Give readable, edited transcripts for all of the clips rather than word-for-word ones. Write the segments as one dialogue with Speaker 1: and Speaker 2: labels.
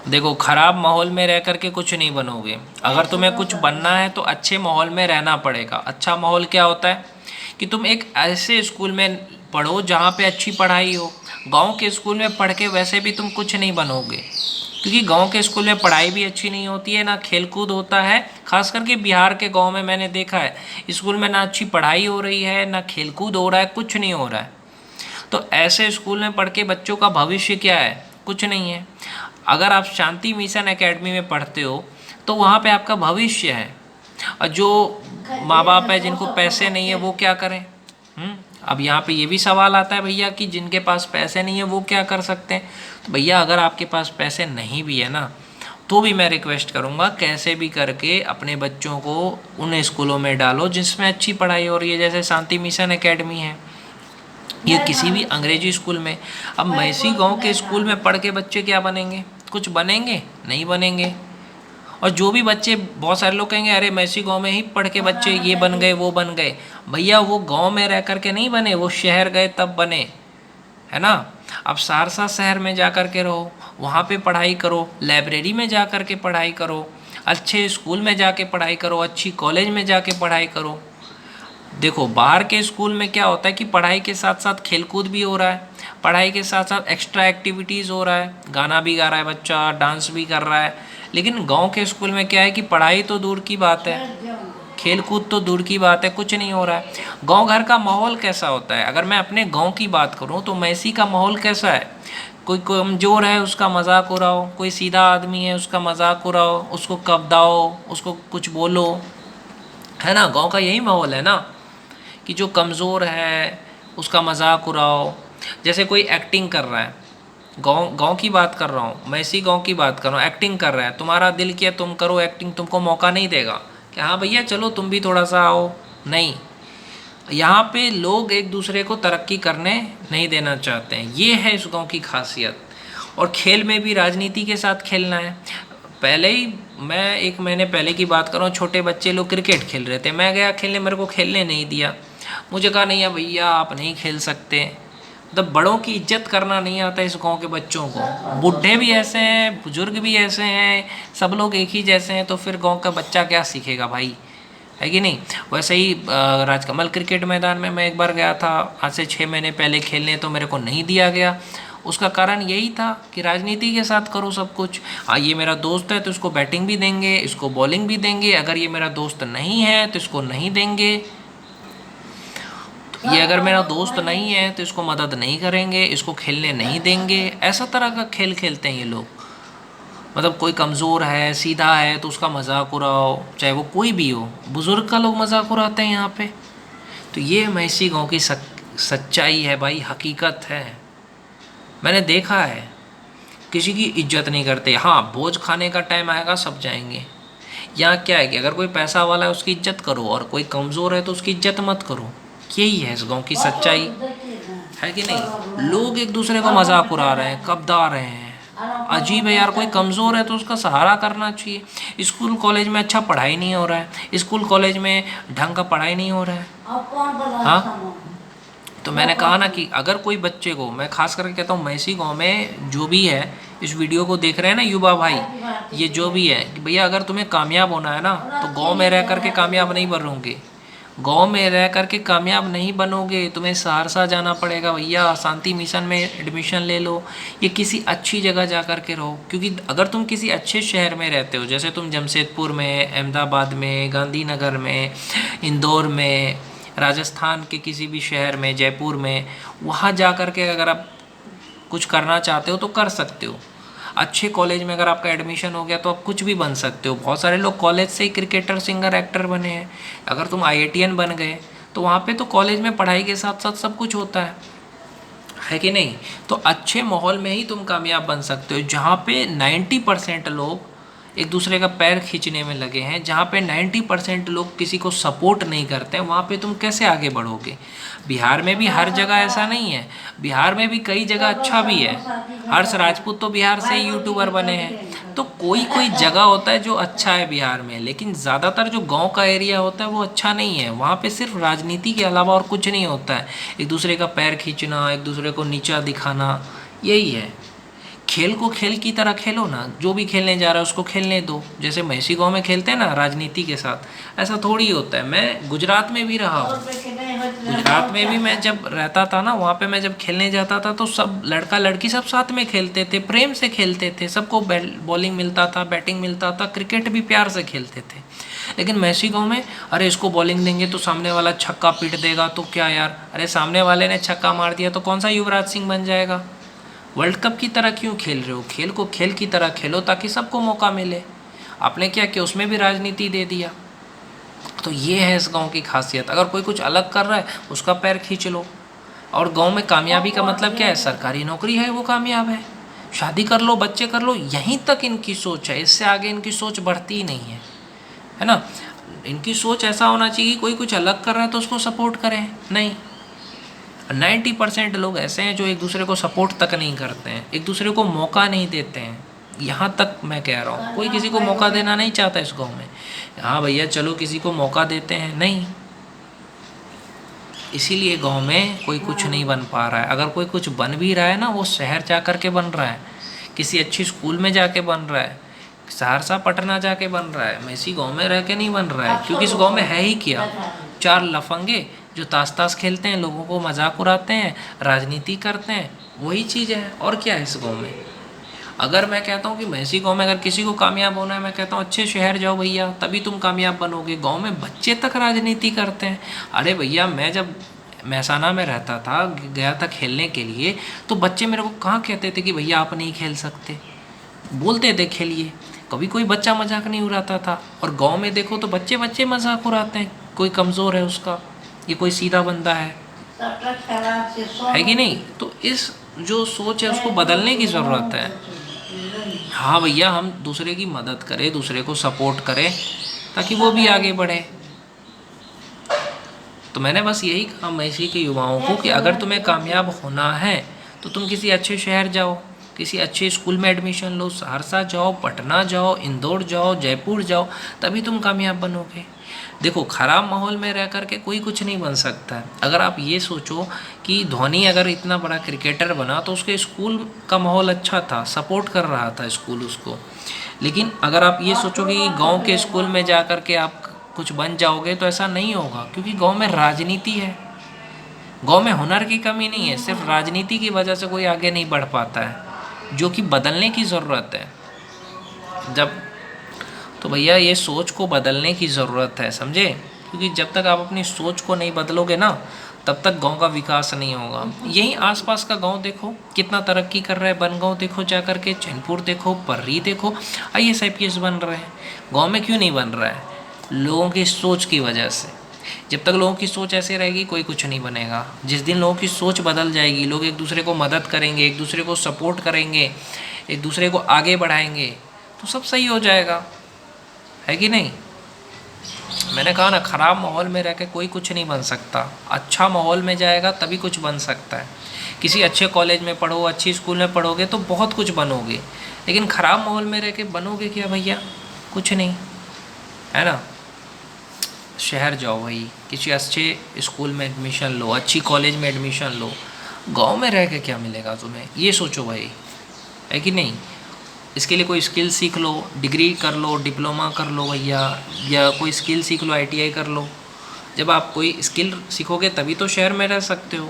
Speaker 1: देखो, खराब माहौल में रह करके कुछ नहीं बनोगे। अगर तुम्हें कुछ बनना है तो अच्छे माहौल में रहना पड़ेगा। अच्छा माहौल क्या होता है कि तुम एक ऐसे स्कूल में पढ़ो जहाँ पे अच्छी पढ़ाई हो। गांव के स्कूल में पढ़ के वैसे भी तुम कुछ नहीं बनोगे, क्योंकि गांव के स्कूल में पढ़ाई भी अच्छी नहीं होती है, ना खेल कूद होता है। खास करके बिहार के गांव में मैंने देखा है, स्कूल में ना अच्छी पढ़ाई हो रही है, ना खेल कूद हो रहा है, कुछ नहीं हो रहा है। तो ऐसे स्कूल में पढ़ के बच्चों का भविष्य क्या है? कुछ नहीं है। अगर आप शांति मिशन एकेडमी में पढ़ते हो तो वहाँ पे आपका भविष्य है। और जो माँ बाप है जिनको पैसे नहीं है वो क्या करें? अब यहाँ पे ये भी सवाल आता है भैया कि जिनके पास पैसे नहीं है वो क्या कर सकते हैं? तो भैया, अगर आपके पास पैसे नहीं भी है ना, तो भी मैं रिक्वेस्ट करूँगा कैसे भी करके अपने बच्चों को उन स्कूलों में डालो जिसमें अच्छी पढ़ाई हो रही है, जैसे शांति मिशन एकेडमी है, ये किसी भी अंग्रेजी स्कूल में। अब मैसी गांव के स्कूल में पढ़ के बच्चे क्या बनेंगे? कुछ बनेंगे? नहीं बनेंगे। और जो भी बच्चे, बहुत सारे लोग कहेंगे अरे मैसी गांव में ही पढ़ के बच्चे ये बन गए वो बन गए। भैया, वो गांव में रह कर के नहीं बने, वो शहर गए तब बने, है ना। अब सहरसा शहर में जा कर के रहो, वहाँ पे पढ़ाई करो, लाइब्रेरी में जा कर के पढ़ाई करो, अच्छे स्कूल में जाके पढ़ाई करो, अच्छी कॉलेज में जाके पढ़ाई करो। देखो, बाहर के स्कूल में क्या होता है कि पढ़ाई के साथ साथ खेलकूद भी हो रहा है, पढ़ाई के साथ साथ एक्स्ट्रा एक्टिविटीज़ हो रहा है, गाना भी गा रहा है बच्चा, डांस भी कर रहा है। लेकिन गांव के स्कूल में क्या है कि पढ़ाई तो दूर की बात है, खेल कूद तो दूर की बात है, कुछ नहीं हो रहा है। गांव घर का माहौल कैसा होता है? अगर मैं अपने गांव की बात करूं तो मैसी का माहौल कैसा है? कोई कमज़ोर है उसका मजाक उड़ाओ, कोई सीधा आदमी है उसका मजाक उड़ाओ, उसको कबदाओ, उसको कुछ बोलो, है ना। गांव का यही माहौल है ना, कि जो कमज़ोर है उसका मजाक उड़ाओ। जैसे कोई एक्टिंग कर रहा है, गांव गांव की बात कर रहा हूँ, मैं इसी गांव की बात कर रहा हूँ, एक्टिंग कर रहा है, तुम्हारा दिल किया तुम करो एक्टिंग, तुमको मौका नहीं देगा कि हाँ भैया चलो तुम भी थोड़ा सा आओ? नहीं। यहाँ पे लोग एक दूसरे को तरक्की करने नहीं देना चाहते हैं, ये है इस गांव की खासियत। और खेल में भी राजनीति के साथ खेलना है। पहले ही, मैं एक महीने पहले की बात कर रहा हूँ, छोटे बच्चे लोग क्रिकेट खेल रहे थे, मैं गया खेलने, मेरे को खेलने नहीं दिया। मुझे कहा नहीं है भैया आप नहीं खेल सकते। मतलब बड़ों की इज्जत करना नहीं आता इस गांव के बच्चों को। बूढ़े भी ऐसे हैं, बुजुर्ग भी ऐसे हैं, सब लोग एक ही जैसे हैं, तो फिर गांव का बच्चा क्या सीखेगा भाई, है कि नहीं। वैसे ही राजकमल क्रिकेट मैदान में मैं एक बार गया था आज से 6 महीने पहले खेलने, तो मेरे को नहीं दिया गया। उसका कारण यही था कि राजनीति के साथ करो सब कुछ। ये मेरा दोस्त है तो इसको बैटिंग भी देंगे, इसको बॉलिंग भी देंगे, अगर ये मेरा दोस्त नहीं है तो इसको नहीं देंगे। ये अगर मेरा दोस्त नहीं है तो इसको मदद नहीं करेंगे, इसको खेलने नहीं देंगे। ऐसा तरह का खेल खेलते हैं ये लोग। मतलब कोई कमज़ोर है, सीधा है, तो उसका मजाक उड़ाओ, चाहे वो कोई भी हो। बुज़ुर्ग का लोग मजाक उड़ाते हैं यहाँ पे। तो ये मैसी गांव की सच्चाई है भाई, हकीकत है। मैंने देखा है, किसी की इज्जत नहीं करते। हाँ, भोज खाने का टाइम आएगा सब जाएंगे। यहाँ क्या है कि अगर कोई पैसा वाला है उसकी इज्जत करो, और कोई कमज़ोर है तो उसकी इज्जत मत करो। यही है इस गांव की सच्चाई, है कि नहीं। लोग एक दूसरे को मजाक उड़ा रहे हैं, कबदा रहे हैं। अजीब है यार, कोई कमज़ोर है तो उसका सहारा करना चाहिए। स्कूल कॉलेज में अच्छा पढ़ाई नहीं हो रहा है, स्कूल कॉलेज में ढंग का पढ़ाई नहीं हो रहा है। हाँ, तो मैंने कहा ना कि अगर कोई बच्चे को, मैं खास करके कहता हूँ मैसी गांव में जो भी है, इस वीडियो को देख रहे हैं ना युवा भाई, ये जो भी है कि भैया अगर तुम्हें कामयाब होना है ना तो गांव में रह करके कामयाब नहीं बनोगे। गांव में रह करके कामयाब नहीं बनोगे, तुम्हें सहरसा जाना पड़ेगा भैया, शांति मिशन में एडमिशन ले लो, ये किसी अच्छी जगह जा कर के रहो। क्योंकि अगर तुम किसी अच्छे शहर में रहते हो, जैसे तुम जमशेदपुर में, अहमदाबाद में, गांधीनगर में, इंदौर में, राजस्थान के किसी भी शहर में, जयपुर में, वहाँ जा कर के अगर आप कुछ करना चाहते हो तो कर सकते हो। अच्छे कॉलेज में अगर आपका एडमिशन हो गया तो आप कुछ भी बन सकते हो। बहुत सारे लोग कॉलेज से ही क्रिकेटर, सिंगर, एक्टर बने हैं। अगर तुम आईआईटीएन बन गए तो वहाँ पे तो कॉलेज में पढ़ाई के साथ साथ सब कुछ होता है कि नहीं। तो अच्छे माहौल में ही तुम कामयाब बन सकते हो, जहाँ पे 90% लोग एक दूसरे का पैर खींचने में लगे हैं, जहाँ पे 90% लोग किसी को सपोर्ट नहीं करते हैं, वहाँ पे तुम कैसे आगे बढ़ोगे। बिहार में भी हर जगह ऐसा नहीं है, बिहार में भी कई जगह अच्छा भी है। हर्ष राजपूत तो बिहार से ही यूट्यूबर बने हैं। तो कोई कोई जगह होता है जो अच्छा है बिहार में, लेकिन ज़्यादातर जो गांव का एरिया होता है वो अच्छा नहीं है। वहाँ पे सिर्फ राजनीति के अलावा और कुछ नहीं होता है, एक दूसरे का पैर खींचना, एक दूसरे को नीचा दिखाना, यही है। खेल को खेल की तरह खेलो ना, जो भी खेलने जा रहा है उसको खेलने दो। जैसे मैसी गांव में खेलते हैं ना राजनीति के साथ, ऐसा थोड़ी होता है। मैं गुजरात में भी रहा हूँ, गुजरात में भी मैं जब रहता था ना, वहाँ पे मैं जब खेलने जाता था तो सब लड़का लड़की सब साथ में खेलते थे, प्रेम से खेलते थे, सबको बॉलिंग मिलता था, बैटिंग मिलता था, क्रिकेट भी प्यार से खेलते थे। लेकिन मैसी गांव में अरे इसको बॉलिंग देंगे तो सामने वाला छक्का पीट देगा तो क्या यार, अरे सामने वाले ने छक्का मार दिया तो कौन सा युवराज सिंह बन जाएगा। वर्ल्ड कप की तरह क्यों खेल रहे हो, खेल को खेल की तरह खेलो ताकि सबको मौका मिले। आपने क्या किया, उसमें भी राजनीति दे दिया। तो ये है इस गांव की खासियत। अगर कोई कुछ अलग कर रहा है उसका पैर खींच लो। और गांव में कामयाबी का मतलब क्या है, सरकारी नौकरी है वो कामयाब है, शादी कर लो, बच्चे कर लो, यहीं तक इनकी सोच है, इससे आगे इनकी सोच बढ़ती ही नहीं है ना। इनकी सोच ऐसा होना चाहिए कि कोई कुछ अलग कर रहा है तो उसको सपोर्ट करें, नहीं। 90% लोग ऐसे हैं जो एक दूसरे को सपोर्ट तक नहीं करते हैं, एक दूसरे को मौका नहीं देते हैं। यहाँ तक मैं कह रहा हूँ, कोई किसी को मौका देना नहीं चाहता इस गांव में। हाँ भैया चलो किसी को मौका देते हैं, नहीं। इसीलिए गांव में कोई कुछ नहीं बन पा रहा है। अगर कोई कुछ बन भी रहा है ना, वो शहर जा कर के बन रहा है, किसी अच्छी स्कूल में जाके बन रहा है, सहरसा पटना जाके बन रहा है, मैसी गांव में रह के नहीं बन रहा है। क्योंकि इस गांव में है ही क्या, 4 लफंगे जो ताश खेलते हैं, लोगों को मजाक उड़ाते हैं, राजनीति करते हैं, वही चीज़ है। और क्या है इस गांव में। अगर मैं कहता हूँ कि मैसी गांव में अगर किसी को कामयाब होना है, मैं कहता हूँ अच्छे शहर जाओ भैया, तभी तुम कामयाब बनोगे। गांव में बच्चे तक राजनीति करते हैं। अरे भैया मैं जब महसाना में रहता था, गया था खेलने के लिए, तो बच्चे मेरे को कहाँ कहते थे कि भैया आप नहीं खेल सकते, बोलते थे खेलिए, कभी कोई बच्चा मजाक नहीं उड़ाता था। और गांव में देखो तो बच्चे बच्चे मजाक उड़ाते हैं, कोई कमज़ोर है उसका, ये कोई सीधा बंदा है कि नहीं। तो इस जो सोच है उसको बदलने की ज़रूरत है। हाँ भैया हम दूसरे की मदद करें, दूसरे को सपोर्ट करें ताकि वो भी आगे बढ़े। तो मैंने बस यही कहा मैसी के युवाओं को कि अगर तुम्हें कामयाब होना है तो तुम किसी अच्छे शहर जाओ, किसी अच्छे स्कूल में एडमिशन लो, सहरसा जाओ, पटना जाओ, इंदौर जाओ, जयपुर जाओ, तभी तुम कामयाब बनोगे। देखो ख़राब माहौल में रह कर के कोई कुछ नहीं बन सकता है। अगर आप ये सोचो कि धोनी अगर इतना बड़ा क्रिकेटर बना तो उसके स्कूल का माहौल अच्छा था, सपोर्ट कर रहा था स्कूल उसको। लेकिन अगर आप ये सोचो कि गांव के स्कूल में जा कर के आप कुछ बन जाओगे तो ऐसा नहीं होगा, क्योंकि गांव में राजनीति है। गांव में हुनर की कमी नहीं है, सिर्फ राजनीति की वजह से कोई आगे नहीं बढ़ पाता है, जो कि बदलने की ज़रूरत है। जब तो भैया ये सोच को बदलने की ज़रूरत है, समझे। क्योंकि जब तक आप अपनी सोच को नहीं बदलोगे ना, तब तक गांव का विकास नहीं होगा। यहीं आसपास का गांव देखो कितना तरक्की कर रहा है, बनगांव देखो जा कर के, चैनपुर देखो, पर्री देखो, IAS IPS बन रहे हैं। गांव में क्यों नहीं बन रहा है, लोगों की सोच की वजह से। जब तक लोगों की सोच ऐसे रहेगी कोई कुछ नहीं बनेगा। जिस दिन लोगों की सोच बदल जाएगी, लोग एक दूसरे को मदद करेंगे, एक दूसरे को सपोर्ट करेंगे, एक दूसरे को आगे बढ़ाएंगे, तो सब सही हो जाएगा, है कि नहीं। मैंने कहा ना, ख़राब माहौल में रह के कोई कुछ नहीं बन सकता, अच्छा माहौल में जाएगा तभी कुछ बन सकता है। किसी अच्छे कॉलेज में पढ़ो, अच्छी स्कूल में पढ़ोगे तो बहुत कुछ बनोगे, लेकिन ख़राब माहौल में रह के बनोगे क्या भैया, कुछ नहीं, है ना। शहर जाओ भाई, किसी अच्छे स्कूल में एडमिशन लो, अच्छी कॉलेज में एडमिशन लो। गांव में रह के क्या मिलेगा तुम्हें, ये सोचो भाई, है कि नहीं। इसके लिए कोई स्किल सीख लो, डिग्री कर लो, डिप्लोमा कर लो भैया, या कोई स्किल सीख लो, ITI कर लो। जब आप कोई स्किल सीखोगे तभी तो शहर में रह सकते हो।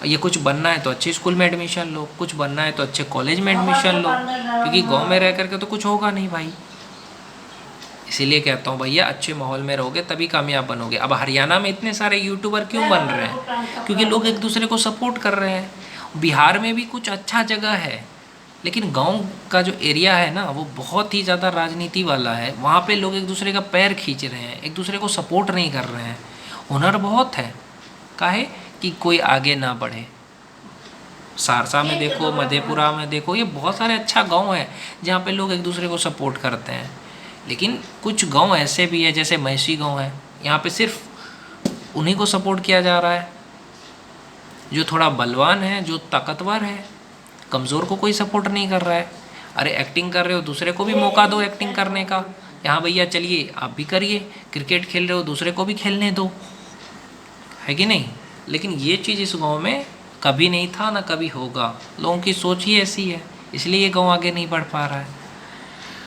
Speaker 1: ये कुछ बनना है तो अच्छे स्कूल में एडमिशन लो, कुछ बनना है तो अच्छे कॉलेज में एडमिशन लो, क्योंकि गांव में रह करके तो कुछ होगा नहीं भाई। इसीलिए कहता हूँ भैया अच्छे माहौल में रहोगे तभी कामयाब बनोगे। अब हरियाणा में इतने सारे यूट्यूबर क्यों बन रहे हैं, क्योंकि लोग एक दूसरे को सपोर्ट कर रहे हैं। बिहार में भी कुछ अच्छा जगह है, लेकिन गांव का जो एरिया है ना, वो बहुत ही ज़्यादा राजनीति वाला है। वहाँ पे लोग एक दूसरे का पैर खींच रहे हैं, एक दूसरे को सपोर्ट नहीं कर रहे हैं। हुनर बहुत है, काहे कि कोई आगे ना बढ़े। सहरसा में देखो, मधेपुरा में देखो, ये बहुत सारे अच्छा गांव है जहाँ पे लोग एक दूसरे को सपोर्ट करते हैं। लेकिन कुछ गांव ऐसे भी है, जैसे मैसी गांव है, यहाँ पे सिर्फ उन्हीं को सपोर्ट किया जा रहा है जो थोड़ा बलवान है, जो ताकतवर है। कमज़ोर को कोई सपोर्ट नहीं कर रहा है। अरे एक्टिंग कर रहे हो, दूसरे को भी मौका दो एक्टिंग करने का। यहाँ भैया चलिए आप भी करिए, क्रिकेट खेल रहे हो दूसरे को भी खेलने दो, है कि नहीं। लेकिन ये चीज़ इस गांव में कभी नहीं था, ना कभी होगा। लोगों की सोच ही ऐसी है। इसलिए गाँव आगे नहीं बढ़ पा रहा है।